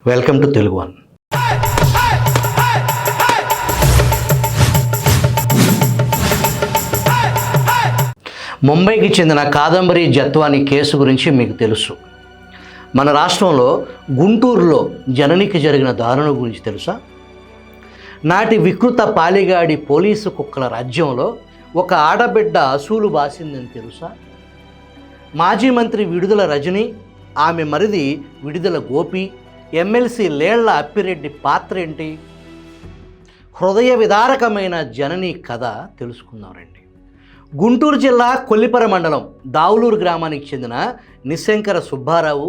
Welcome to Telugu one. ముంబైకి చెందిన Kadambari Jethwani case గురించి మీకు తెలుసు. మన రాష్ట్రంలో గుంటూరులో జననికి జరిగిన దారుణం గురించి తెలుసా? నాటి వికృత పాలిగాడి పోలీసు కుక్కల రాజ్యంలో ఒక ఆడబిడ్డ అసూలు బాసిందని తెలుసా? మాజీ మంత్రి విడుదల రజని, ఆమె మరిది విడుదల గోపి, ఎమ్మెల్సీ లేళ్ల అప్పిరెడ్డి పాత్ర ఏంటి? హృదయ విదారకమైన జనని కథ తెలుసుకుందాం రండి. గుంటూరు జిల్లా కొల్లిపర మండలం దావులూరు గ్రామానికి చెందిన నిశంకర సుబ్బారావు,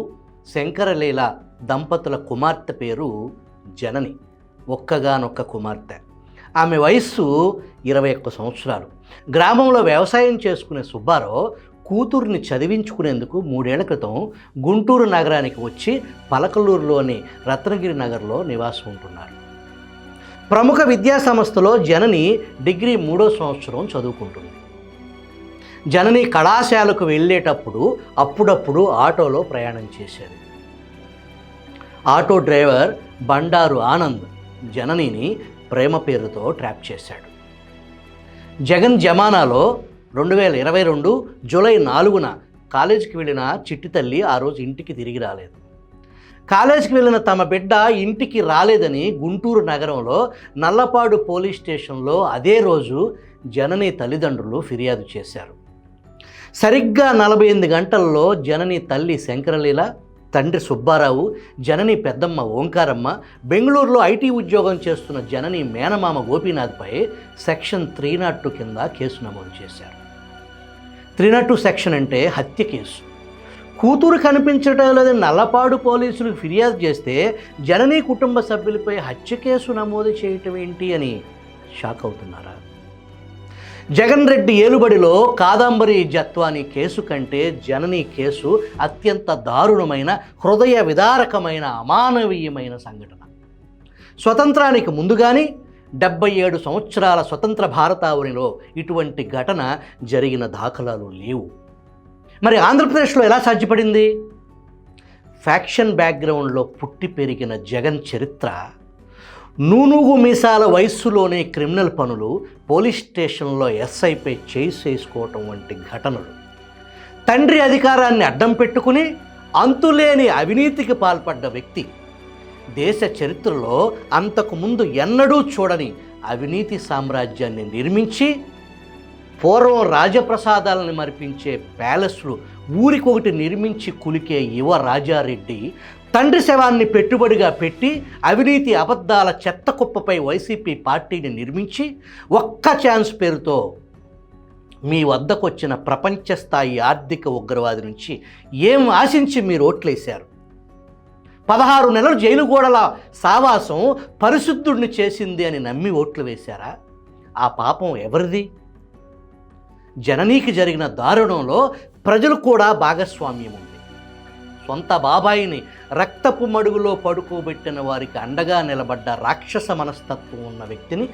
శంకరలీల దంపతుల కుమార్తె పేరు జనని. ఒక్కగానొక్క కుమార్తె. ఆమె వయస్సు 21 సంవత్సరాలు. గ్రామంలో వ్యవసాయం చేసుకునే సుబ్బారావు కూతుర్ని చదివించుకునేందుకు 3 ఏళ్ల క్రితం గుంటూరు నగరానికి వచ్చి పలకలూరులోని రత్నగిరి నగర్లో నివాసం ఉంటున్నారు. ప్రముఖ విద్యా సంస్థలో జనని డిగ్రీ 3వ సంవత్సరం చదువుకుంటుంది. జనని కళాశాలకు వెళ్ళేటప్పుడు అప్పుడప్పుడు ఆటోలో ప్రయాణం చేసేది. ఆటో డ్రైవర్ బండారు ఆనంద్ జననిని ప్రేమ పేరుతో ట్రాప్ చేశాడు. జగన్ జమానాలో 2022 జూలై 4న కాలేజీకి వెళ్ళిన చిట్టి తల్లి ఆ రోజు ఇంటికి తిరిగి రాలేదు. కాలేజీకి వెళ్ళిన తమ బిడ్డ ఇంటికి రాలేదని గుంటూరు నగరంలో నల్లపాడు పోలీస్ స్టేషన్లో అదే రోజు జనని తల్లిదండ్రులు ఫిర్యాదు చేశారు. సరిగ్గా 48 గంటల్లో జనని తల్లి శంకరలీల, తండ్రి సుబ్బారావు, జనని పెద్దమ్మ ఓంకారమ్మ, బెంగళూరులో ఐటీ ఉద్యోగం చేస్తున్న జనని మేనమామ గోపీనాథ్పై సెక్షన్ 302 కింద కేసు నమోదు చేశారు. 302 సెక్షన్ అంటే హత్య కేసు. కూతురు కనిపించడం లేదని నల్లపాడు పోలీసులకు ఫిర్యాదు చేస్తే జనని కుటుంబ సభ్యులపై హత్య కేసు నమోదు చేయటం ఏంటి అని షాక్ అవుతున్నారా? జగన్ రెడ్డి ఏలుబడిలో కాదంబరి జత్వాని కేసు కంటే జనని కేసు అత్యంత దారుణమైన, హృదయ విదారకమైన, అమానవీయమైన సంఘటన. స్వతంత్రానికి ముందు కానీ 77 సంవత్సరాల స్వతంత్ర భారతావనిలో ఇటువంటి ఘటన జరిగిన దాఖలాలు లేవు. మరి ఆంధ్రప్రదేశ్లో ఎలా సాధ్యపడింది? ఫ్యాక్షన్ బ్యాక్గ్రౌండ్లో పుట్టి పెరిగిన జగన్ చరిత్ర, నూనూగు మీసాల వయస్సులోనే క్రిమినల్ పనులు, పోలీస్ స్టేషన్లో ఎస్ఐపై చేసుకోవటం వంటి ఘటనలు, తండ్రి అధికారాన్ని అడ్డం పెట్టుకుని అంతులేని అవినీతికి పాల్పడ్డ వ్యక్తి, దేశ చరిత్రలో అంతకుముందు ఎన్నడూ చూడని అవినీతి సామ్రాజ్యాన్ని నిర్మించి పూర్వం రాజప్రసాదాలను మరిపించే ప్యాలెస్లు ఊరికొకటి నిర్మించి కులికే యువ రాజారెడ్డి తండ్రి శవాన్ని పెట్టుబడిగా పెట్టి అవినీతి అబద్ధాల చెత్త కుప్పపై వైసీపీ పార్టీని నిర్మించి ఒక్క ఛాన్స్ పేరుతో మీ వద్దకు వచ్చిన ప్రపంచ స్థాయి ఆర్థిక ఉగ్రవాది నుంచి ఏం ఆశించి మీరు ఓట్లేశారు? 16 నెలలు జైలు గోడల సావాసం పరిశుద్ధుడిని చేసింది అని నమ్మి ఓట్లు వేశారా? ఆ పాపం ఎవరిది? జననీకి జరిగిన దారుణంలో ప్రజలు కూడా భాగస్వామ్యం ఉంది. సొంత బాబాయిని రక్తపు మడుగులో పడుకోబెట్టిన వారికి అండగా నిలబడ్డ రాక్షస మనస్తత్వం ఉన్న వ్యక్తిని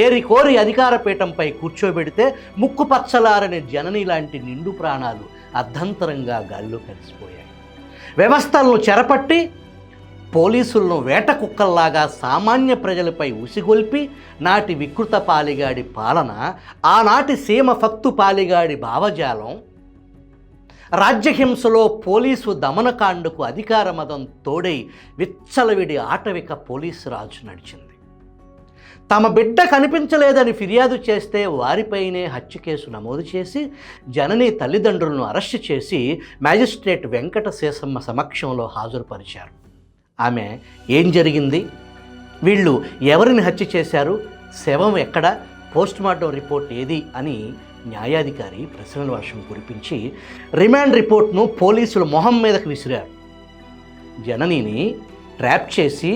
ఏరికోరి అధికార పీఠంపై కూర్చోబెడితే ముక్కు పచ్చలారని జనని లాంటి నిండు ప్రాణాలు అర్ధంతరంగా గాల్లో కలిసిపోయాయి. వ్యవస్థలను చెరపట్టి పోలీసులను వేట కుక్కల్లాగా సామాన్య ప్రజలపై ఉసిగొల్పి నాటి వికృత పాలిగాడి పాలన, ఆనాటి సీమ ఫక్తు పాలిగాడి భావజాలం, రాజ్యహింసలో పోలీసు దమనకాండకు అధికార మదం తోడై విచ్చలవిడి ఆటవిక పోలీసు రాజు నడిచింది. తమ బిడ్డ కనిపించలేదని ఫిర్యాదు చేస్తే వారిపైనే హత్య కేసు నమోదు చేసి జనని తల్లిదండ్రులను అరెస్టు చేసి మ్యాజిస్ట్రేట్ వెంకట శేషమ్మ సమక్షంలో హాజరుపరిచారు. ఆమె ఏం జరిగింది, వీళ్ళు ఎవరిని హత్య చేశారు, శవం ఎక్కడ, పోస్ట్మార్టం రిపోర్ట్ ఏది అని న్యాయాధికారి ప్రశ్నల వర్షం కురిపించి రిమాండ్ రిపోర్ట్ను పోలీసుల మొహం మీదకు విసిరారు. జననిని ట్రాప్ చేసి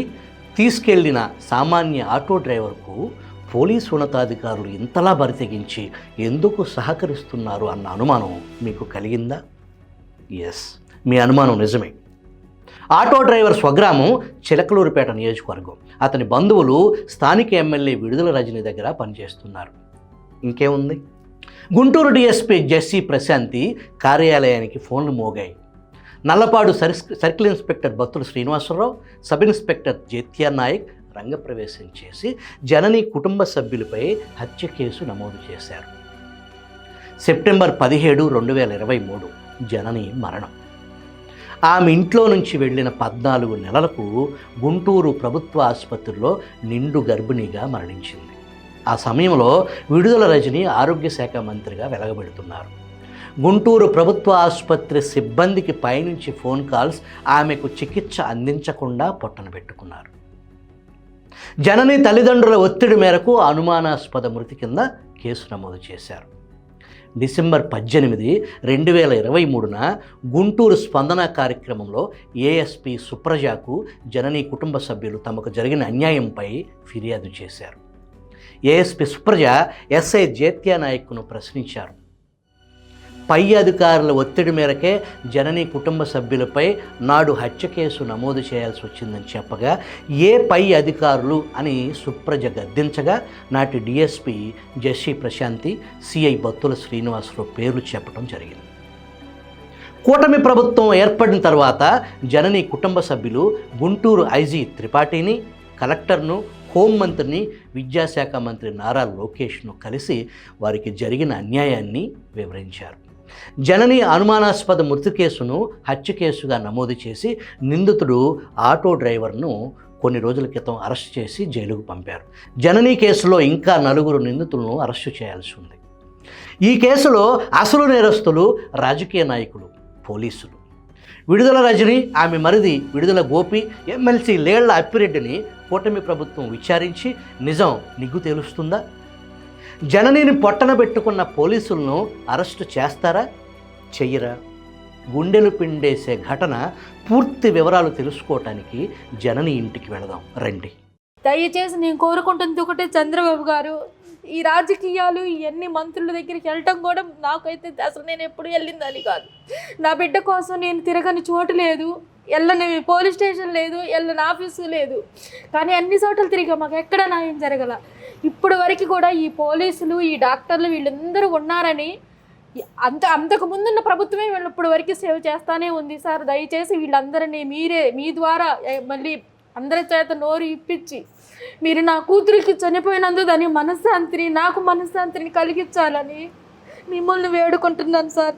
తీసుకెళ్లిన సామాన్య ఆటో డ్రైవర్కు పోలీసు ఉన్నతాధికారులు ఇంతలా బరితెగించి ఎందుకు సహకరిస్తున్నారు అన్న అనుమానం మీకు కలిగిందా? ఎస్, మీ అనుమానం నిజమే. ఆటో డ్రైవర్ స్వగ్రామం చిలకలూరుపేట నియోజకవర్గం. అతని బంధువులు స్థానిక ఎమ్మెల్యే విడుదల రజని దగ్గర పనిచేస్తున్నారు. ఇంకేముంది, గుంటూరు డిఎస్పీ జెస్సీ ప్రశాంతి కార్యాలయానికి ఫోన్లు మోగాయి. Nallapadu circle inspector Battula Srinivasarao, sub inspector Jaitya Nayak రంగప్రవేశం చేసి జనని కుటుంబ సభ్యులపై హత్య కేసు నమోదు చేశారు. సెప్టెంబర్ 17, 2023 జనని మరణం. ఆమె ఇంట్లో నుంచి వెళ్ళిన 14 నెలలకు గుంటూరు ప్రభుత్వ ఆసుపత్రిలో నిండు గర్భిణిగా మరణించింది. ఆ సమయంలో విడుదల రజని ఆరోగ్య శాఖ మంత్రిగా వెలగబెడుతున్నారు. గుంటూరు ప్రభుత్వ ఆసుపత్రి సిబ్బందికి పైనుంచి ఫోన్ కాల్స్ ఆమెకు చికిత్స అందించకుండా పొట్టన పెట్టుకున్నారు. జనని తల్లిదండ్రుల ఒత్తిడి మేరకు అనుమానాస్పద మృతి కింద కేసు నమోదు చేశారు. డిసెంబర్ 18, 2023న గుంటూరు స్పందన కార్యక్రమంలో ఏఎస్పీ సుప్రజకు జనని కుటుంబ సభ్యులు తమకు జరిగిన అన్యాయంపై ఫిర్యాదు చేశారు. ఏఎస్పీ సుప్రజ ఎస్ఐ జైత్యా నాయక్ను ప్రశ్నించారు. పై అధికారుల ఒత్తిడి మేరకే జనని కుటుంబ సభ్యులపై నాడు హత్య కేసు నమోదు చేయాల్సి వచ్చిందని చెప్పగా ఏ పై అధికారులు అని సుప్రజ గద్దించగా నాటి డిఎస్పీ జెస్సీ ప్రశాంతి, సిఐ బత్తుల శ్రీనివాసరావు పేర్లు చెప్పడం జరిగింది. కూటమి ప్రభుత్వం ఏర్పడిన తర్వాత జనని కుటుంబ సభ్యులు గుంటూరు ఐజీ త్రిపాఠిని, కలెక్టర్ను, హోంమంత్రిని, విద్యాశాఖ మంత్రి నారా లోకేష్ను కలిసి వారికి జరిగిన అన్యాయాన్ని వివరించారు. జనని అనుమానాస్పద మృతి కేసును హత్య కేసుగా నమోదు చేసి నిందితుడు ఆటో డ్రైవర్ను కొన్ని రోజుల క్రితం అరెస్ట్ చేసి జైలుకు పంపారు. జనని కేసులో ఇంకా 4 నిందితులను అరెస్టు చేయాల్సి ఉంది. ఈ కేసులో అసలు నేరస్తులు రాజకీయ నాయకులు, పోలీసులు. విడుదల రజని, ఆమె మరిది విడుదల గోపి, ఎమ్మెల్సీ లేళ్ల అప్పిరెడ్డిని కూటమి ప్రభుత్వం విచారించి నిజం నిగ్గు తేలుస్తుందా? జననిని పొట్టన పెట్టుకున్న పోలీసులను అరెస్టు చేస్తారా, చెయ్యరా? గుండెలు పిండేసే ఘటన పూర్తి వివరాలు తెలుసుకోవటానికి జనని ఇంటికి వెళదాం రండి. దయచేసి నేను కోరుకుంటుంది ఒకటే, చంద్రబాబు గారు ఈ రాజకీయాలు ఇవన్నీ మంత్రుల దగ్గరికి వెళ్ళటం కూడా నాకైతే అసలు నేను ఎప్పుడు వెళ్ళిందని కాదు. నా బిడ్డ కోసం నేను తిరగని చోటు లేదు, వెళ్ళని పోలీస్ స్టేషన్ లేదు, వెళ్ళని ఆఫీసు లేదు. కానీ అన్ని చోట్ల తిరిగా మాకు ఎక్కడ న్యాయం జరగల. ఇప్పుడు వరకు కూడా ఈ పోలీసులు, ఈ డాక్టర్లు వీళ్ళందరూ ఉన్నారని అంతకు ముందున్న ప్రభుత్వమే వీళ్ళు ఇప్పుడు వరకు సేవ్ చేస్తానే ఉంది. సార్ దయచేసి వీళ్ళందరినీ మీ ద్వారా మళ్ళీ అందరి చేత నోరు ఇప్పించి మీరు నా కూతురికి చనిపోయినందుకు దాని నాకు మనశ్శాంతిని కలిగించాలని మిమ్మల్ని వేడుకుంటున్నాను సార్.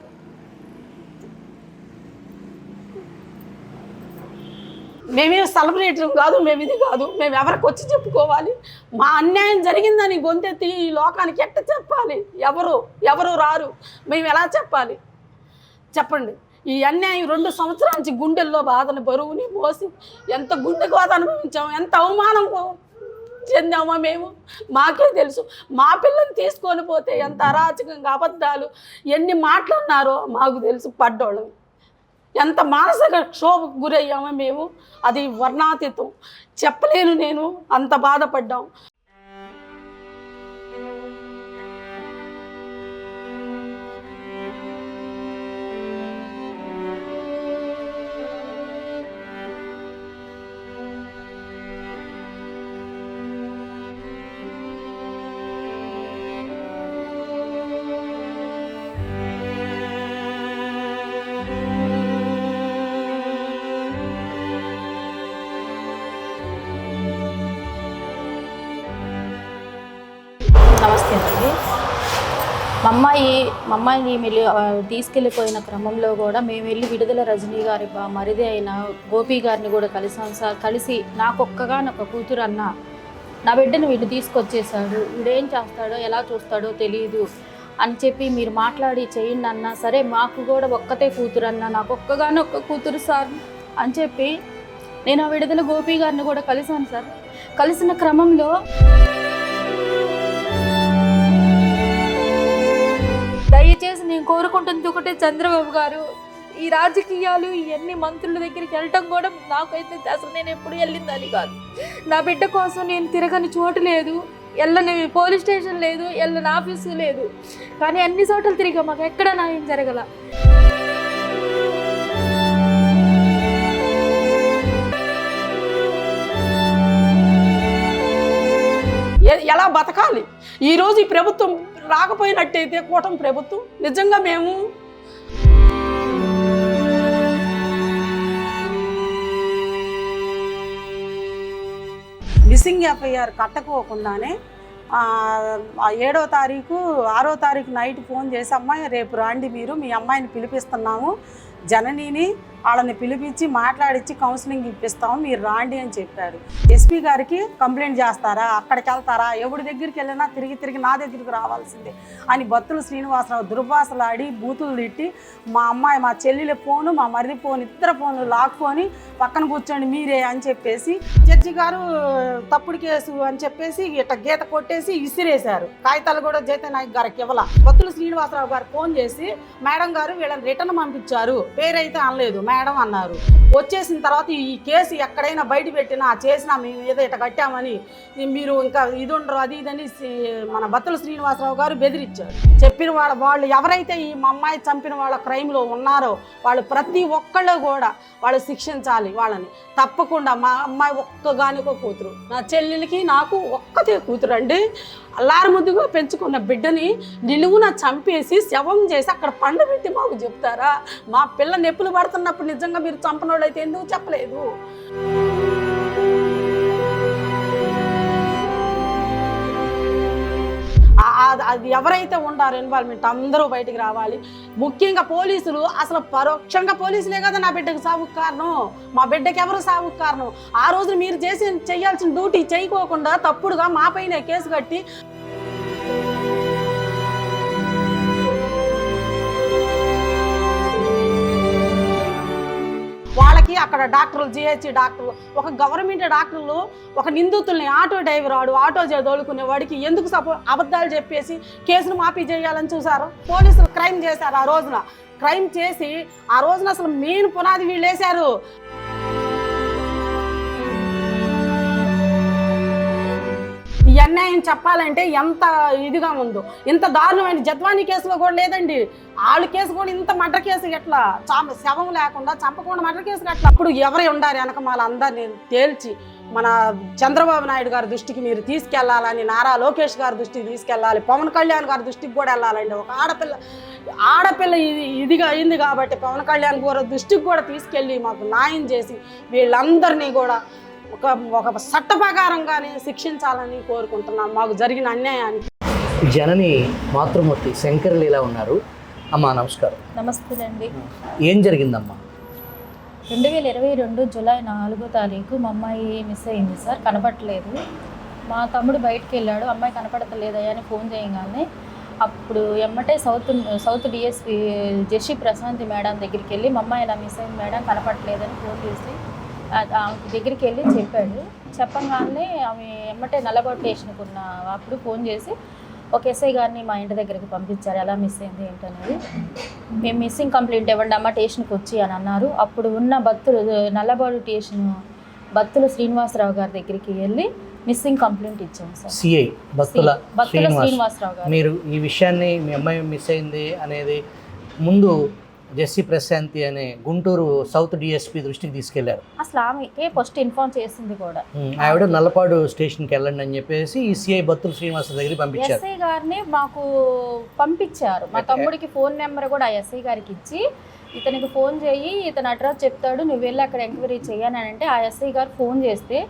మేమే సెలబ్రేటర్ కాదు, మేము ఇది కాదు, మేము ఎవరికి వచ్చి చెప్పుకోవాలి? మా అన్యాయం జరిగిందని గొంతెత్తి ఈ లోకానికి ఎట్ట చెప్పాలి? ఎవరు రారు, మేము ఎలా చెప్పాలి చెప్పండి? ఈ అన్యాయం 2 సంవత్సరాల నుంచి గుండెల్లో బాధను బరువుని మోసి ఎంత గుండె కోత అనుభవించాము, ఎంత అవమానం చెందామో మేము మాకే తెలుసు. మా పిల్లల్ని తీసుకొని పోతే ఎంత అరాచకంగా అబద్ధాలు ఎన్ని మాట్లాడినారో మాకు తెలుసు. పడ్డోళ్ళం ఎంత మానసిక క్షోభకు గురయ్యామో మేము, అది వర్ణాతీతం, చెప్పలేను. నేను అంత బాధపడ్డాం. నమస్తే అండి. మా అమ్మాయిని తీసుకెళ్ళిపోయిన క్రమంలో కూడా మేము వెళ్ళి విడుదల రజనీ గారి మరిది అయిన గోపి గారిని కూడా కలిసాం సార్. కలిసి నాకు కూతురు అన్న నా బిడ్డను వీడు తీసుకొచ్చేసాడు, వీడేం చేస్తాడో ఎలా చూస్తాడో తెలియదు అని చెప్పి మీరు మాట్లాడి చేయండి అన్న. సరే మాకు కూడా ఒక్కతే కూతురు అన్న, నాకు ఒక్క కూతురు సార్ అని చెప్పి నేను ఆ విడుదల గోపి గారిని కూడా కలిసాను సార్. కలిసిన క్రమంలో దయచేసి నేను కోరుకుంటుంది ఒకటే, చంద్రబాబు గారు ఈ రాజకీయాలు ఇవన్నీ మంత్రుల దగ్గరికి వెళ్ళటం కూడా నాకైతే అసలు నేను ఎప్పుడు వెళ్ళిందని కాదు. నా బిడ్డ కోసం నేను తిరగని చోటు లేదు, వెళ్ళని పోలీస్ స్టేషన్ లేదు, వెళ్ళని ఆఫీసు లేదు. కానీ అన్ని చోట్ల తిరిగా మాకు ఎక్కడ న్యాయం జరగల. ఎలా బతకాలి? ఈరోజు ఈ ప్రభుత్వం రాకపోయినట్టయితే కూటమి ప్రభుత్వం నిజంగా మేము మిస్సింగ్ ఎఫ్ఐఆర్ కట్టకోకుండానే 7వ తారీఖు 6వ తారీఖు నైట్ ఫోన్ చేసి అమ్మాయి రేపు రాండి మీరు, మీ అమ్మాయిని పిలిపిస్తున్నాము, జననిని వాళ్ళని పిలిపించి మాట్లాడించి కౌన్సిలింగ్ ఇప్పిస్తాము, మీరు రాండి అని చెప్పారు. ఎస్పీ గారికి కంప్లైంట్ చేస్తారా, అక్కడికి వెళ్తారా, ఎవరి దగ్గరికి వెళ్ళినా తిరిగి నా దగ్గరికి రావాల్సిందే అని బత్తుల శ్రీనివాసరావు దుర్భాషలాడి బూతులు తిట్టి మా అమ్మాయి మా చెల్లెల ఫోను మా మరిది ఫోన్ ఇద్దరు ఫోన్లు లాక్కొని పక్కన కూర్చోండి మీరే అని చెప్పేసి జడ్జి గారు తప్పుడు కేసు అని చెప్పేసి ఇట్లా గీత కొట్టేసి విసిరేశారు. కాగితాలు కూడా జైతే నాయక్ గారికి ఇవ్వాల. బత్తుల శ్రీనివాసరావు గారు ఫోన్ చేసి మేడం గారు వీళ్ళని రిటర్న్ పంపించారు, పేరైతే అనలేదు మేడం అన్నారు. వచ్చేసిన తర్వాత ఈ కేసు ఎక్కడైనా బయట పెట్టినా చేసినా మేము ఏదో ఇట్లా కట్టామని మీరు ఇంకా ఇది ఉండరు అది ఇదని మన బత్తుల శ్రీనివాసరావు గారు బెదిరించారు. చెప్పిన వాళ్ళు ఎవరైతే ఈ మా అమ్మాయి చంపిన వాళ్ళ క్రైమ్లో ఉన్నారో వాళ్ళు ప్రతి ఒక్కళ్ళు కూడా వాళ్ళు శిక్షించాలి వాళ్ళని. తప్పకుండా మా అమ్మాయి ఒక్కగానికో కూతురు, నా చెల్లెలకి నాకు ఒక్కతే కూతురు అండి. అల్లారు ముద్దుగా పెంచుకున్న బిడ్డని నిలువున చంపేసి శవం చేసి అక్కడ పండబెట్టి మాకు చెప్తారా? మా పిల్ల నొప్పులు పడుతున్నప్పుడు నిజంగా మీరు చంపనోళ్ళు అయితే ఎందుకు చెప్పలేదు? అది ఎవరైతే ఉండారో ఇన్వాల్వ్మెంట్ అందరూ బయటికి రావాలి. ముఖ్యంగా పోలీసులు, అసలు పరోక్షంగా పోలీసులే కదా నా బిడ్డకు సావుకు కారణం. మా బిడ్డకి ఎవరు సావుకు కారణం? ఆ రోజు మీరు చేయాల్సిన డ్యూటీ చేయకోకుండా తప్పుడుగా మా పైన కేసు కట్టి వాళ్ళకి అక్కడ డాక్టర్లు జిహెచ్ డాక్టర్లు ఒక గవర్నమెంట్ డాక్టర్లు ఒక నిందితుల్ని ఆటో డ్రైవర్ వాడు ఆటో దోలుకునే వాడికి ఎందుకు అబద్ధాలు చెప్పేసి కేసును మాఫీ చేయాలని చూసారు. పోలీసులు క్రైమ్ చేశారు. ఆ రోజున క్రైమ్ చేసి ఆ రోజున అసలు మెయిన్ పునాది వీళ్ళు వేశారు. ఈ అన్యాయం చెప్పాలంటే ఎంత ఇదిగా ఉందో, ఇంత దారుణమైన జద్వానీ కేసులో కూడా లేదండి. వాళ్ళు కేసు కూడా ఇంత మర్డర్ కేసు ఎట్లా శవం లేకుండా చంపకుండా మర్డర్ కేసు ఎట్లా? అప్పుడు ఎవరు ఉండారు వెనకమాల అందరినీ తేల్చి మన చంద్రబాబు నాయుడు గారి దృష్టికి మీరు తీసుకెళ్లాలని, నారా లోకేష్ గారి దృష్టికి తీసుకెళ్ళాలి, పవన్ కళ్యాణ్ గారి దృష్టికి కూడా వెళ్ళాలండి. ఒక ఆడపిల్ల ఇదిగా అయింది కాబట్టి పవన్ కళ్యాణ్ గారి దృష్టికి కూడా తీసుకెళ్ళి మాకు న్యాయం చేసి వీళ్ళందరినీ కూడా ఒక చట్ట ప్రకారంగానే శిక్షించాలని కోరుకుంటున్నాం మాకు జరిగిన అన్యాయానికి. జనని మాతృమూర్తి శంకరలీల ఉన్నారు. అమ్మా నమస్కారం. నమస్తే అండి. ఏం జరిగిందమ్మా? 2022 జూలై 4వ తారీఖు మా అమ్మాయి మిస్ అయింది సార్, కనపడలేదు. మా తమ్ముడు బయటికి వెళ్ళాడు, అమ్మాయి కనపడతలేదయ్యా అని ఫోన్ చేయగానే అప్పుడు ఎమ్మటే సౌత్ డిఎస్పీ జెసి ప్రశాంతి మేడం దగ్గరికి వెళ్ళి మా అమ్మాయి ఇలా మిస్ అయింది మేడం కనపడలేదని ఫోన్ చేసి ఆమె దగ్గరికి వెళ్ళి చెప్పాడు. చెప్పగానే ఆమె ఎమ్మటే నల్లగొండ స్టేషన్కి ఉన్న అప్పుడు ఫోన్ చేసి ఒక ఎస్ఐ గారిని మా ఇంటి దగ్గరికి పంపించారు. ఎలా మిస్ అయింది ఏంటనేది. మేము మిస్సింగ్ కంప్లైంట్ ఇవ్వండి అమ్మ స్టేషన్కి వచ్చి అని అన్నారు. అప్పుడు ఉన్న నల్లబోడు స్టేషన్ బత్తుల శ్రీనివాసరావు గారి దగ్గరికి వెళ్ళి మిస్సింగ్ కంప్లైంట్ ఇచ్చాము సార్. సిఐ బత్తుల శ్రీనివాసరావు గారు. మీరు ఈ విషయాన్ని మీ అమ్మాయి మిస్ అయింది అనేది ముందు జెస్సీ ప్రశాంతి అనే గుంటూరు సౌత్ డిఎస్పీ దృష్టికి తీసుకెళ్లారు. అసలు ఆమెకే ఫస్ట్ ఇన్ఫార్మ్ చేసింది కూడా. ఆవిడ నల్లపాడు స్టేషన్కి వెళ్ళండి అని చెప్పేసి ఈ సిఐ బత్తుల శ్రీనివాస దగ్గరికి పంపించారు. ఎస్ఐ గారిని మాకు పంపించారు. మా తమ్ముడికి ఫోన్ నెంబర్ కూడా ఎస్ఐ గారికి ఇచ్చి ఇతనికి ఫోన్ చేయి, ఇతను అడ్రస్ చెప్తాడు, నువ్వు వెళ్ళి అక్కడ ఎంక్వైరీ చేయని అంటే ఆ ఎస్ఐ గారు ఫోన్ చేస్తే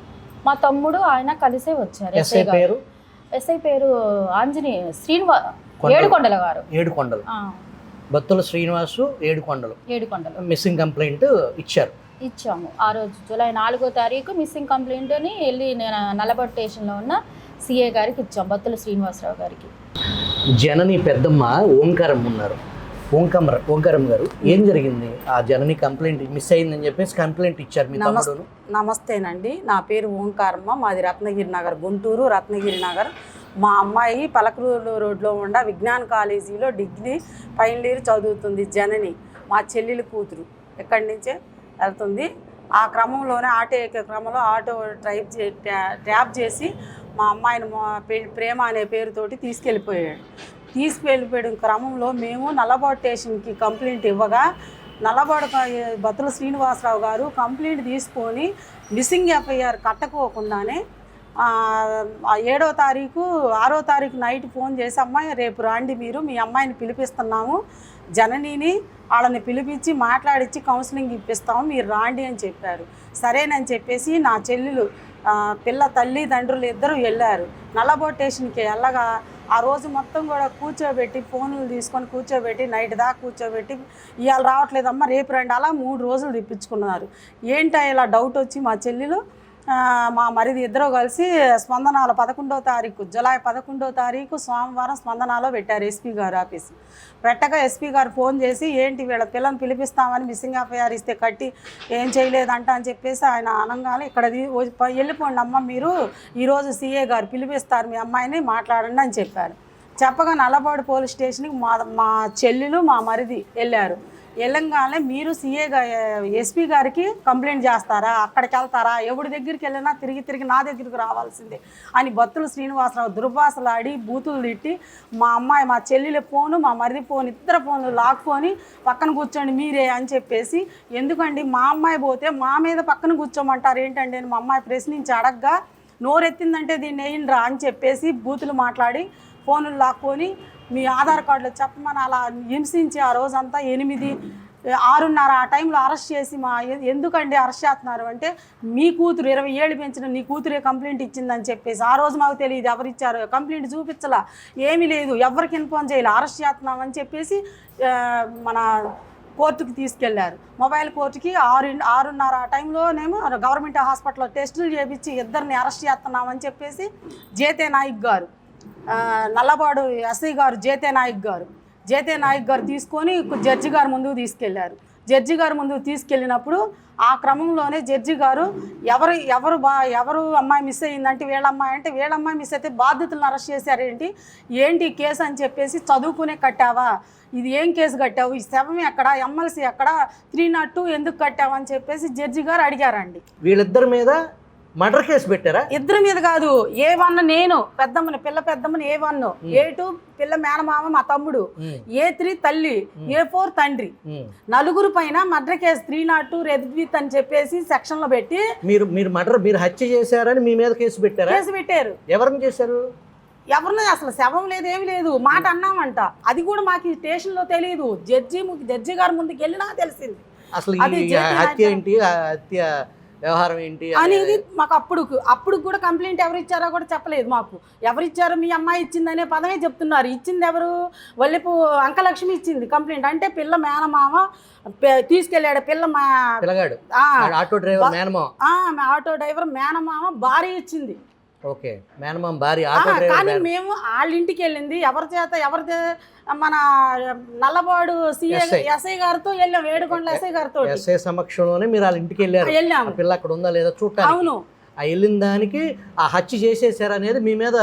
మా తమ్ముడు ఆయన కలిసే వచ్చారు. ఎస్ఐ పేరు ఆంజనేయ ఏడుకొండల గారు. ఏడుకొండలు బత్తుల శ్రీనివాసు ఏడుకొండలు మిస్సింగ్ కంప్లైంట్ ఇచ్చాము. ఆ రోజు జూలై 4వ తారీఖు మిస్సింగ్ కంప్లైంట్ని వెళ్ళి నేను నల్లబొట్ట స్టేషన్లో ఉన్న సిఏ గారికి ఇచ్చాము, బత్తుల శ్రీనివాసరావు గారికి. జనని పెద్దమ్మ ఓంకారం ఉన్నారు. ఓంకారం గారు, ఏం జరిగింది? ఆ జనని కంప్లైంట్ మిస్ అయిందని చెప్పేసి కంప్లైంట్ ఇచ్చారు మీ తమ్ముడు. నమస్తేనండి, నా పేరు ఓంకారమ్మ, మాది రత్నగిరి నగర్, గుంటూరు రత్నగిరి నగర్. మా అమ్మాయి పలకలూరు రోడ్లో ఉన్న విజ్ఞాన్ కాలేజీలో డిగ్రీ ఫైనల్ ఇయర్ చదువుతుంది. జనని మా చెల్లెలి కూతురు ఎక్కడి నుంచే వెళ్తుంది. ఆ క్రమంలోనే ఆటో ఎక్కే క్రమంలో ఆటో ట్యాప్ చేసి మా అమ్మాయిని ప్రేమ అనే పేరుతోటి తీసుకెళ్ళిపోయాడు. క్రమంలో మేము నల్లబోడ స్టేషన్కి కంప్లైంట్ ఇవ్వగా నల్లబోడ బత్తుల శ్రీనివాసరావు గారు కంప్లైంట్ తీసుకొని మిస్సింగ్ ఎఫ్ఐఆర్ కట్టకోకుండానే 7వ తారీఖు 6వ తారీఖు నైట్ ఫోన్ చేసి అమ్మాయి రేపు రాండి మీరు, మీ అమ్మాయిని పిలిపిస్తున్నాము, జననిని వాళ్ళని పిలిపించి మాట్లాడించి కౌన్సిలింగ్ ఇప్పిస్తాము, మీరు రాండి అని చెప్పారు. సరేనని చెప్పేసి నా చెల్లెలు పిల్ల తల్లిదండ్రులు ఇద్దరు వెళ్ళారు. నల్లబోట్ స్టేషన్కి వెళ్ళగా ఆ రోజు మొత్తం కూడా కూర్చోబెట్టి ఫోన్లు తీసుకొని కూర్చోబెట్టి నైట్ దాకా కూర్చోబెట్టి ఇవాళ రావట్లేదమ్మా రేపు రండి అలా 3 రోజులు తెప్పించుకున్నారు. ఏంటో ఇలా డౌట్ వచ్చి మా చెల్లెలు మా మరిది ఇద్దరు కలిసి స్పందనాలో 11వ తారీఖు జూలై 11వ తారీఖు సోమవారం స్పందనాలో పెట్టారు ఎస్పీ గారు ఆఫీసు. పెట్టగా ఎస్పీ గారు ఫోన్ చేసి ఏంటి వీళ్ళ పిల్లని పిలిపిస్తామని మిస్సింగ్ ఎఫ్ఐఆర్ ఇస్తే కట్టి ఏం చేయలేదంట అని చెప్పేసి ఆయన అనగానే ఇక్కడ వెళ్ళిపోండి అమ్మ మీరు ఈరోజు సీఏ గారు పిలిపిస్తారు మీ అమ్మాయిని మాట్లాడండి అని చెప్పారు. చెప్పగా నల్లపాడు పోలీస్ స్టేషన్కి మా చెల్లెలు మా మరిది వెళ్ళారు. వెళ్ళంగానే మీరు ఎస్పీ గారికి కంప్లైంట్ చేస్తారా, అక్కడికి వెళ్తారా, ఎవరి దగ్గరికి వెళ్ళినా తిరిగి నా దగ్గరికి రావాల్సిందే అని బత్తుల శ్రీనివాసరావు దుర్భాషలాడి బూతులు తిట్టి మా చెల్లెల ఫోను మా మరిది ఫోన్ ఇద్దరు ఫోన్లు లాక్కొని పక్కన కూర్చోండి మీరే అని చెప్పేసి, ఎందుకండి మా అమ్మాయి పోతే మా మీద పక్కన కూర్చోమంటారు ఏంటండి అని మా అమ్మాయి ప్రశ్నించి అడగ్గా నోరెత్తిందంటే దీన్ని వేయండిరా అని చెప్పేసి బూతులు మాట్లాడి ఫోన్లు లాక్కొని మీ ఆధార్ కార్డులో చెప్పమని అలా హింసించి ఆ రోజంతా 6:30 ఆ టైంలో అరెస్ట్ చేసి ఎందుకండి అరెస్ట్ చేస్తున్నారు అంటే మీ కూతురు 20 ఏళ్ళు పెంచిన నీ కూతురే కంప్లైంట్ ఇచ్చిందని చెప్పేసి ఆ రోజు మాకు తెలియదు ఎవరు ఇచ్చారు కంప్లైంట్ చూపించలా ఏమీ లేదు ఎవరికి ఇన్ఫార్మ్ చేయాలి అరెస్ట్ చేస్తున్నామని చెప్పేసి మన కోర్టుకి తీసుకెళ్లారు. మొబైల్ కోర్టుకి 6:30 ఆ టైంలోనేమో గవర్నమెంట్ హాస్పిటల్లో టెస్టులు చేయించి ఇద్దరిని అరెస్ట్ చేస్తున్నామని చెప్పేసి జేతే నాయక్ గారు నల్లబాడు ఎస్ఐ గారు జేతే నాయక్ గారు తీసుకొని జడ్జి గారు ముందుకు తీసుకెళ్లారు. జడ్జి గారు ముందుకు తీసుకెళ్ళినప్పుడు ఆ క్రమంలోనే జడ్జి గారు ఎవరు అమ్మాయి మిస్ అయ్యిందంటే వీళ్ళ అమ్మాయి మిస్ అయితే బాధితులను అరెస్ట్ చేశారేంటి కేసు అని చెప్పేసి చదువుకునే కట్టావా, ఇది ఏం కేసు కట్టావు, ఈ శవం ఎక్కడ, ఎమ్మెల్సీ ఎక్కడ, 302 ఎందుకు కట్టావు అని చెప్పేసి జడ్జి గారు అడిగారండి. వీళ్ళిద్దరి మీద మర్డర్ కేసు పెట్టారా? ఇద్దరి మీద కాదు, A1 నేను పిల్ల పెద్దమ్మని A1, A2 పిల్ల మేనమామ మా తమ్ముడు, A3 తల్లి, A4 తండ్రి, నలుగురు పైన మర్డర్ కేసు 302 రెద్విత్ అని చెప్పేసి సెక్షన్ లో పెట్టి మీరు హత్య చేశారని మీ మీద కేసు పెట్టారు. ఎవరిని చేశారు? ఎవరిని అసలు శవం లేదు ఏమి లేదు మాట అన్నామంట. అది కూడా మాకు ఈ స్టేషన్ లో తెలియదు. జడ్జి గారి ముందుకు వెళ్ళినా తెలిసింది అసలు హత్య ఏంటి, హత్య వ్యవహారం ఏంటి అనేది మాకు అప్పుడు కూడా కంప్లైంట్ ఎవరు ఇచ్చారో కూడా చెప్పలేదు. మాకు ఎవరిచ్చారో మీ అమ్మాయి ఇచ్చిందనే పదమే చెప్తున్నారు. ఇచ్చింది ఎవరు? వల్లిపు అంకలక్ష్మి ఇచ్చింది కంప్లైంట్. అంటే పిల్ల మేనమామ తీసుకెళ్ళాడు. పిల్లగాడు ఆటో డ్రైవర్ మేనమామ భార్య ఇచ్చింది. ఓకే, మేనమామ భార్య ఆటో డ్రైవర్. కానీ మేము వాళ్ళ ఇంటికి వెళ్ళింది ఎవరి మన నల్లబాడు ఎస్ఐ గారితో వెళ్ళాం. ఏడుకొండల ఎస్ఐ గారితో సమక్షంలోనే మీరు వాళ్ళ ఇంటికి వెళ్ళాము. పిల్ల అక్కడ ఉందా లేదా చూడటానికి. అవును, ఆ వెళ్ళిన దానికి ఆ హత్య చేసేసారు అనేది మీ మీద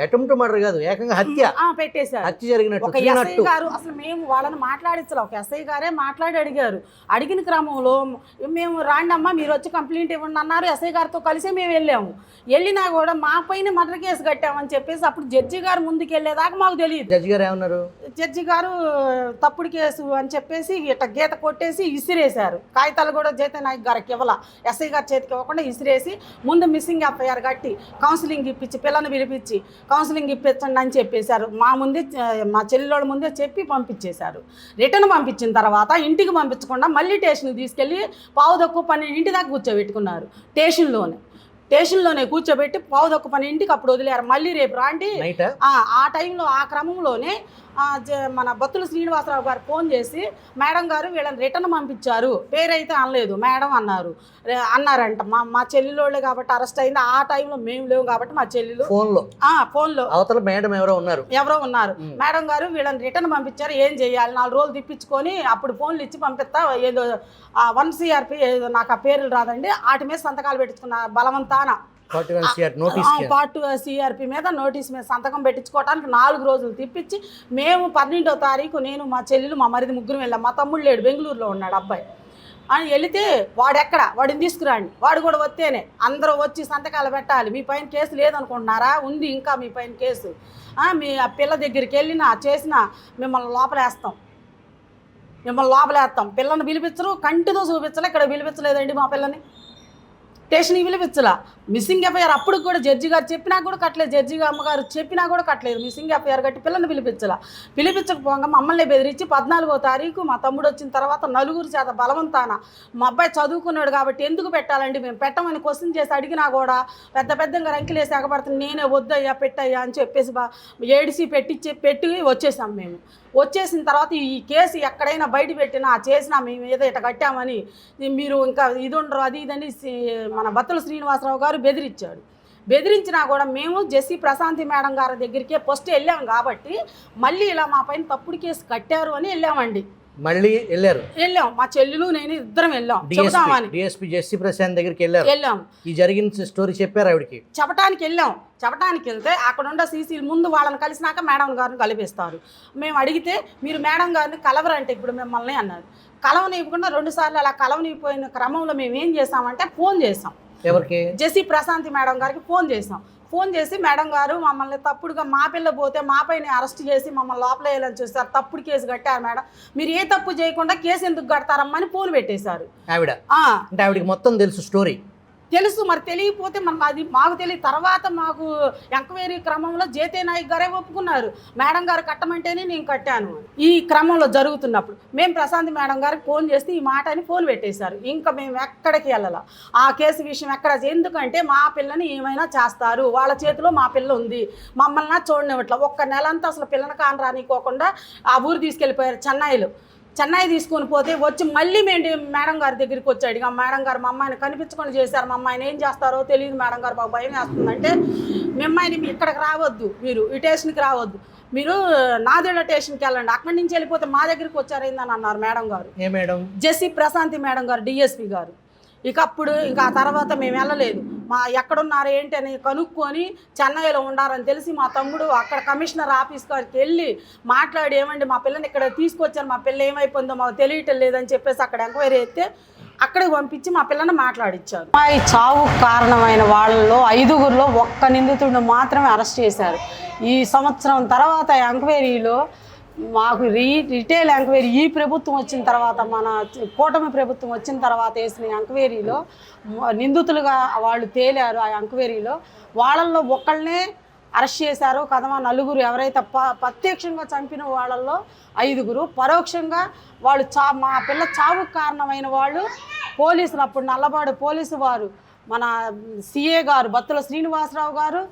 అటెంప్ట్ మర్డర్ కాదు, ఏకంగా హత్య పెట్టేశారు. హత్య జరిగినట్టు ఒక ఎస్ఐ గారు అసలు మేము వాళ్ళని మాట్లాడించాలి. ఒక ఎస్ఐ గారే మాట్లాడి అడిగారు. అడిగిన క్రమంలో మేము రాండమ్మా మీరు వచ్చి కంప్లైంట్ ఇవ్వండి అన్నారు. ఎస్ఐ గారితో కలిసి మేము వెళ్ళాము. వెళ్ళినా కూడా మా పైన మర్డర్ కేసు కట్టామని చెప్పేసి అప్పుడు జడ్జి గారు ముందుకు వెళ్ళేదాకా మాకు తెలియదు. జడ్జి గారు ఏమన్నారు? జడ్జి గారు తప్పుడు కేసు అని చెప్పేసి ఇట్లా గీత కొట్టేసి ఇసిరేశారు. కాగితాలు కూడా జేతే నాయక్ గారికి ఇవ్వాల, ఎస్ఐ గారి చేతికి ఇవ్వకుండా ఇసిరేసి ముందు మిస్సింగ్ ఎఫ్ఐఆర్ కట్టి కౌన్సిలింగ్ ఇప్పించి పిల్లని పిలిపించి కౌన్సిలింగ్ ఇప్పించండి అని చెప్పేశారు. మా చెల్లెళ్ళ ముందే చెప్పి పంపించేశారు. రిటర్న్ పంపించిన తర్వాత ఇంటికి పంపించకుండా మళ్ళీ స్టేషన్కి తీసుకెళ్ళి 12:30 ఇంటి దాకా కూర్చోబెట్టుకున్నారు. స్టేషన్లోనే కూర్చోబెట్టి 12:30 అప్పుడు వదిలేరు. మళ్ళీ రేపు రాండి ఆ టైంలో ఆ క్రమంలోనే మన బత్తుల శ్రీనివాసరావు గారు ఫోన్ చేసి మేడం గారు వీళ్ళని రిటర్న్ పంపించారు, పేరైతే అనలేదు మేడం అన్నారంట. మా చెల్లెళ్ళోళ్ళే కాబట్టి అరెస్ట్ అయింది. ఆ టైంలో మేము లేవు కాబట్టి మా చెల్లెలు ఫోన్లో అవతల మేడం ఎవరో ఉన్నారు. మేడం గారు వీళ్ళని రిటర్న్ పంపించారు, ఏం చేయాలి 4 రోజులు తిప్పించుకొని అప్పుడు ఫోన్లు ఇచ్చి పంపిస్తా, ఏదో 1 CRP ఏదో నాకు ఆ పేర్లు రాదండి, వాటి మీద సంతకాలు పెట్టించుకున్న బలవంతాన పార్ట్ 2 CRP మీద నోటీస్ మీద సంతకం పెట్టించుకోవడానికి 4 రోజులు తిప్పించి మేము 12వ తారీఖు నేను మా చెల్లెలు మా మరిది ముగ్గురు వెళ్ళాం. మా తమ్ముడు లేడు, బెంగళూరులో ఉన్నాడు అబ్బాయి అని వెళితే వాడిని తీసుకురండి, వాడు కూడా వస్తేనే అందరూ వచ్చి సంతకాలు పెట్టాలి. మీ పైన కేసు లేదనుకుంటున్నారా? ఉంది ఇంకా మీ పైన కేసు. మీ పిల్ల దగ్గరికి వెళ్ళినా చేసినా మిమ్మల్ని లోపలేస్తాం. పిల్లని పిలిపించరు, కంటితో చూపించలే. ఇక్కడ పిలిపించలేదండి మా పిల్లని, స్టేషన్కి పిలిపించలా. మిస్సింగ్ ఎఫ్ఐఆర్ అప్పుడు కూడా జడ్జి గారు చెప్పినా కూడా కట్టలేదు, జడ్జి అమ్మగారు చెప్పినా కూడా కట్టలేదు. మిస్సింగ్ ఎఫ్ఐఆర్ కట్టి పిల్లల్ని పిలిపించకపోగా మమ్మల్ని బెదిరించి 14వ తారీఖు మా తమ్ముడు వచ్చిన తర్వాత నలుగురు చేత బలవంతాన మా అబ్బాయి చదువుకున్నాడు కాబట్టి ఎందుకు పెట్టాలండి, మేము పెట్టమని క్వశ్చన్ చేసి అడిగినా కూడా పెద్దగా రంకిలేసి ఎగబడుతుంది. నేనే వద్దయ్యా పెట్టయ్యా అని చెప్పేసి ఏడిసి పెట్టి వచ్చేసాం. మేము వచ్చేసిన తర్వాత ఈ కేసు ఎక్కడైనా బయట పెట్టినా చేసినా మేము ఏదో ఇట్లా కట్టామని మీరు ఇంకా ఇది ఉండరు అది ఇదని మన బత్తుల శ్రీనివాసరావు గారు బెదిరించాడు. బెదిరించినా కూడా మేము జెస్సీ ప్రశాంతి మేడం గారి దగ్గరికే ఫస్ట్ వెళ్ళాం కాబట్టి మళ్ళీ ఇలా మా పైన తప్పుడు కేసు కట్టారు అని వెళ్ళామండి. మళ్ళీ వెళ్ళాం, మా చెల్లెలు నేను ఇద్దరం వెళ్ళాం చెబుతామని. డిఎస్పీ జెస్సీ ప్రశాంత్ దగ్గరికి వెళ్ళాం. ఈ జరిగిన స్టోరీ చెప్పారు ఆవిడకి, చెప్పడానికి వెళ్తే అక్కడ ఉన్న సీసీలు ముందు వాళ్ళని కలిసినాక మేడం గారిని కలిపిస్తారు. మేము అడిగితే మీరు మేడం గారిని కలవరంటే ఇప్పుడు మిమ్మల్ని అన్నారు. కలవనివ్వకుండా 2 సార్లు అలా కలవనిపోయిన క్రమంలో మేము ఏం చేసామంటే ఫోన్ చేసాం. ఎవరికి? జెస్సీ ప్రశాంతి మేడం గారికి ఫోన్ చేసాం. ఫోన్ చేసి మేడం గారు మమ్మల్ని తప్పుడుగా మా పిల్ల పోతే మాపైన అరెస్ట్ చేసి మమ్మల్ని లోపల వేయాలని చూస్తారు, తప్పుడు కేసు కట్టారు మేడం, మీరు ఏ తప్పు చేయకుండా కేసు ఎందుకు కడతారమ్మని ఫోన్ పెట్టేశారు ఆవిడ. అంటే ఆవిడకి మొత్తం తెలుసు స్టోరీ, తెలుసు. మరి తెలియకపోతే మనకు అది మాకు తెలియదు. తర్వాత మాకు ఎంక్వైరీ క్రమంలో జేతే నాయక్ గారే ఒప్పుకున్నారు, మేడం గారు కట్టమంటేనే నేను కట్టాను. ఈ క్రమంలో జరుగుతున్నప్పుడు మేము ప్రశాంత్ మేడం గారికి ఫోన్ చేస్తే ఈ మాట అని ఫోన్ పెట్టేశారు. ఇంకా మేము ఎక్కడికి వెళ్ళాల ఆ కేసు విషయం ఎక్కడ, ఎందుకంటే మా పిల్లని ఏమైనా చేస్తారు, వాళ్ళ చేతిలో మా పిల్ల ఉంది, మమ్మల్ని చూడనివ్వట్లా. 1 నెలంతా అసలు పిల్లని కాని రానికోకుండా ఆ ఊరు తీసుకెళ్ళిపోయారు చెన్నై తీసుకొని పోతే వచ్చి మళ్ళీ మేము మేడం గారి దగ్గరికి వచ్చాడు. ఇక మేడం గారు మా అమ్మాయిని కనిపించుకొని చేశారు, మా అమ్మాయిని ఏం చేస్తారో తెలియదు మేడం గారు, మాకు భయం వేస్తుందంటే మీ అమ్మాయిని ఇక్కడికి రావద్దు, మీరు ఈ స్టేషన్కి రావద్దు, మీరు నాదేళ్ల స్టేషన్కి వెళ్ళండి, అక్కడి నుంచి వెళ్ళిపోతే మా దగ్గరికి వచ్చారైందని అన్నారు మేడం గారు. ఏ మేడం? జెస్సీ ప్రశాంతి మేడం గారు, డిఎస్పీ గారు. ఇక అప్పుడు ఇంకా ఆ తర్వాత మేము వెళ్ళలేదు, మా ఎక్కడున్నారు ఏంటి అని కనుక్కొని చెన్నైలో ఉండారని తెలిసి మా తమ్ముడు అక్కడ కమిషనర్ ఆఫీస్ గారికి వెళ్ళి మాట్లాడి ఏమండి మా పిల్లని ఇక్కడ తీసుకొచ్చారు, మా పిల్ల ఏమైపోయిందో మాకు తెలియటం లేదని చెప్పేసి అక్కడ ఎంక్వైరీ అయితే అక్కడికి పంపించి మా పిల్లని మాట్లాడిచ్చారు. మా ఈ చావుకు కారణమైన వాళ్ళలో 5గురిలో 1 నిందితుడిని మాత్రమే అరెస్ట్ చేశారు. ఈ సంవత్సరం తర్వాత ఎంక్వైరీలో మాకు రిటైల్ ఎంక్వైరీ ఈ ప్రభుత్వం వచ్చిన తర్వాత, మన కూటమి ప్రభుత్వం వచ్చిన తర్వాత వేసిన ఎంక్వైరీలో నిందితులుగా వాళ్ళు తేలారు. ఆ ఎంక్వైరీలో వాళ్ళల్లో ఒకళ్ళనే అరెస్ట్ చేశారు కదమా. 4 ఎవరైతే ప్రత్యక్షంగా చంపిన వాళ్ళల్లో 5, పరోక్షంగా వాళ్ళు మా పిల్ల చావుకు కారణమైన వాళ్ళు పోలీసులు, అప్పుడు నల్లబాడు పోలీసు వారు, మన సిఏ గారు బత్తుల శ్రీనివాసరావు గారు,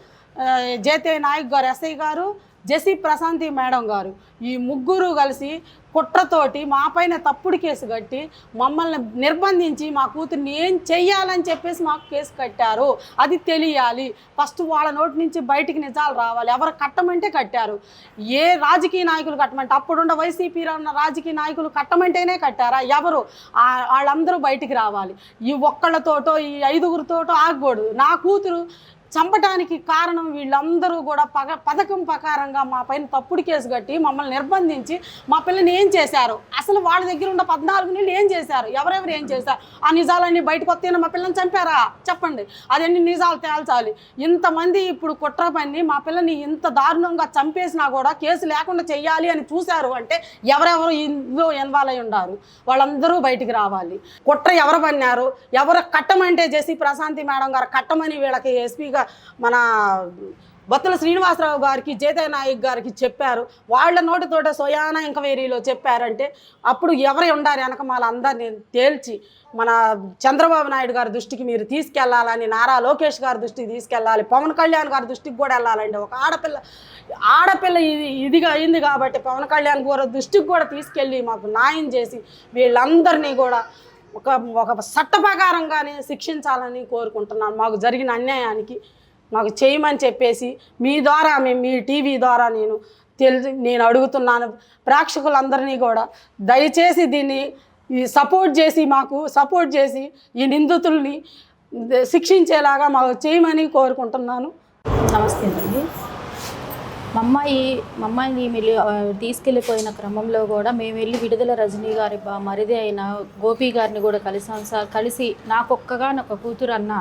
జేతే నాయక్ గారు ఎస్ఐ గారు, జెస్సీ ప్రశాంతి మేడం గారు, ఈ 3 కలిసి కుట్రతోటి మా పైన తప్పుడు కేసు కట్టి మమ్మల్ని నిర్బంధించి మా కూతుర్ని ఏం చెయ్యాలని చెప్పేసి మాకు కేసు కట్టారు. అది తెలియాలి ఫస్ట్, వాళ్ళ నోటి నుంచి బయటికి నిజాలు రావాలి. ఎవరు కట్టమంటే కట్టారు, ఏ రాజకీయ నాయకులు కట్టమంటే, అప్పుడున్న వైసీపీలో ఉన్న రాజకీయ నాయకులు కట్టమంటేనే కట్టారా, ఎవరు వాళ్ళందరూ బయటికి రావాలి. ఈ ఒక్కళ్ళతోటో ఈ 5గురితోటో ఆగకూడదు. నా కూతురు చంపడానికి కారణం వీళ్ళందరూ కూడా పథకం ప్రకారంగా మా పైన తప్పుడు కేసు కట్టి మమ్మల్ని నిర్బంధించి మా పిల్లని ఏం చేశారు, అసలు వాళ్ళ దగ్గర ఉన్న 14 నెలలు ఏం చేశారు, ఎవరెవరు ఏం చేశారు, ఆ నిజాలన్నీ బయటకు వస్తేనే మా పిల్లని చంపారా చెప్పండి, అదన్నీ నిజాలు తేల్చాలి. ఇంతమంది ఇప్పుడు కుట్ర పని మా పిల్లని ఇంత దారుణంగా చంపేసినా కూడా కేసు లేకుండా చెయ్యాలి అని చూశారు అంటే ఎవరెవరు ఇందులో ఇన్వాల్వ్ అయి ఉన్నారు వాళ్ళందరూ బయటికి రావాలి. కుట్ర ఎవరు పన్నారు, ఎవరు కట్టమంటే జెస్సీ ప్రశాంతి మేడం గారు కట్టమని వీళ్ళకి ఎస్పీగా మన బత్తుల శ్రీనివాసరావు గారికి, జేతే నాయక్ గారికి చెప్పారు. వాళ్ళ నోటితోట సోయానా ఎంక్వైరీలో చెప్పారంటే అప్పుడు ఎవరు ఉండాలి వెనక వాళ్ళందరినీ తేల్చి మన చంద్రబాబు నాయుడు గారి దృష్టికి మీరు తీసుకెళ్లాలని, నారా లోకేష్ గారి దృష్టికి తీసుకెళ్ళాలి, పవన్ కళ్యాణ్ గారి దృష్టికి కూడా వెళ్ళాలండి. ఒక ఆడపిల్ల ఇదిగా అయింది కాబట్టి పవన్ కళ్యాణ్ గారి దృష్టికి కూడా తీసుకెళ్ళి మాకు న్యాయం చేసి వీళ్ళందరినీ కూడా ఒక చట్ట ప్రకారంగానే శిక్షించాలని కోరుకుంటున్నాను. మాకు జరిగిన అన్యాయానికి మాకు చేయమని చెప్పేసి మీ ద్వారా, మీ టీవీ ద్వారా నేను అడుగుతున్నాను. ప్రేక్షకులందరినీ కూడా దయచేసి దీన్ని మాకు సపోర్ట్ చేసి ఈ నిందితుల్ని శిక్షించేలాగా మాకు చేయమని కోరుకుంటున్నాను. నమస్తే అండి. మా అమ్మాయిని తీసుకెళ్ళిపోయిన క్రమంలో కూడా మేము వెళ్ళి విడుదల రజనీ గారి మరిది అయిన గోపి గారిని కూడా కలిసాం సార్. కలిసి నాకొక్కగానొక కూతురు అన్న,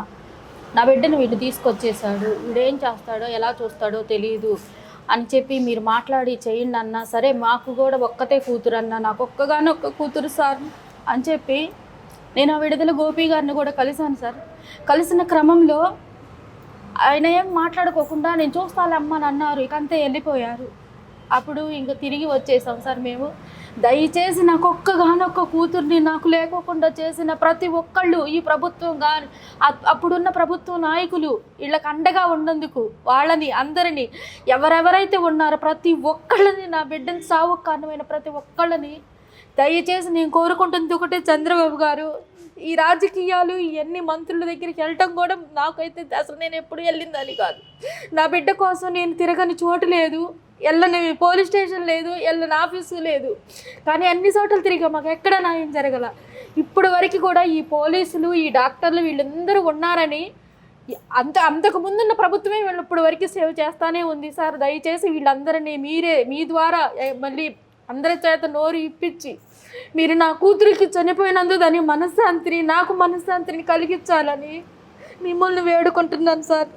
నా బిడ్డను వీడు తీసుకొచ్చేసాడు, వీడేం చేస్తాడో ఎలా చూస్తాడో తెలియదు అని చెప్పి మీరు మాట్లాడి చేయండి అన్నా సరే, మాకు కూడా ఒక్కతే కూతురు అన్న, నాకు ఒక్కగానొక్క కూతురు సార్ అని చెప్పి నేను ఆ విడుదల గోపి గారిని కూడా కలిశాను సార్. కలిసిన క్రమంలో ఆయన ఏం మాట్లాడుకోకుండా నేను చూస్తాలే అమ్మ అని అన్నారు. ఇక అంతే వెళ్ళిపోయారు. అప్పుడు ఇంక తిరిగి వచ్చేసాం సార్ మేము. దయచేసి నాకు ఒక్కగానొక్క కూతుర్ని నాకు లేకోకుండా చేసిన ప్రతి ఒక్కళ్ళు, ఈ ప్రభుత్వం కానీ అప్పుడున్న ప్రభుత్వ నాయకులు వీళ్ళకి అండగా ఉన్నందుకు వాళ్ళని అందరినీ ఎవరెవరైతే ఉన్నారో ప్రతి ఒక్కళ్ళని, నా బిడ్డని సావు కారణమైన ప్రతి ఒక్కళ్ళని దయచేసి నేను కోరుకుంటుంది ఒకటే, చంద్రబాబు గారు ఈ రాజకీయాలు ఇవన్నీ మంత్రుల దగ్గరికి వెళ్ళటం కూడా నాకైతే అసలు నేను ఎప్పుడు వెళ్ళిందని కాదు. నా బిడ్డ కోసం నేను తిరగని చోటు లేదు, వెళ్ళని పోలీస్ స్టేషన్ లేదు, వెళ్ళని ఆఫీసు లేదు. కానీ అన్ని చోట్ల తిరిగా మాకు ఎక్కడ న్యాయం జరగల. ఇప్పుడు వరకు కూడా ఈ పోలీసులు, ఈ డాక్టర్లు వీళ్ళందరూ ఉన్నారని అంతకు ముందున్న ప్రభుత్వమే వీళ్ళు ఇప్పుడు వరకు సేవ్ చేస్తానే ఉంది సార్. దయచేసి వీళ్ళందరినీ మీరే మీ ద్వారా మళ్ళీ అందరి చేత నోరు ఇప్పించి మీరు నా కూతురికి చనిపోయినందుకు దాని మనశ్శాంతిని, నాకు మనశ్శాంతిని కలిగించాలని మిమ్మల్ని వేడుకుంటున్నాను సార్.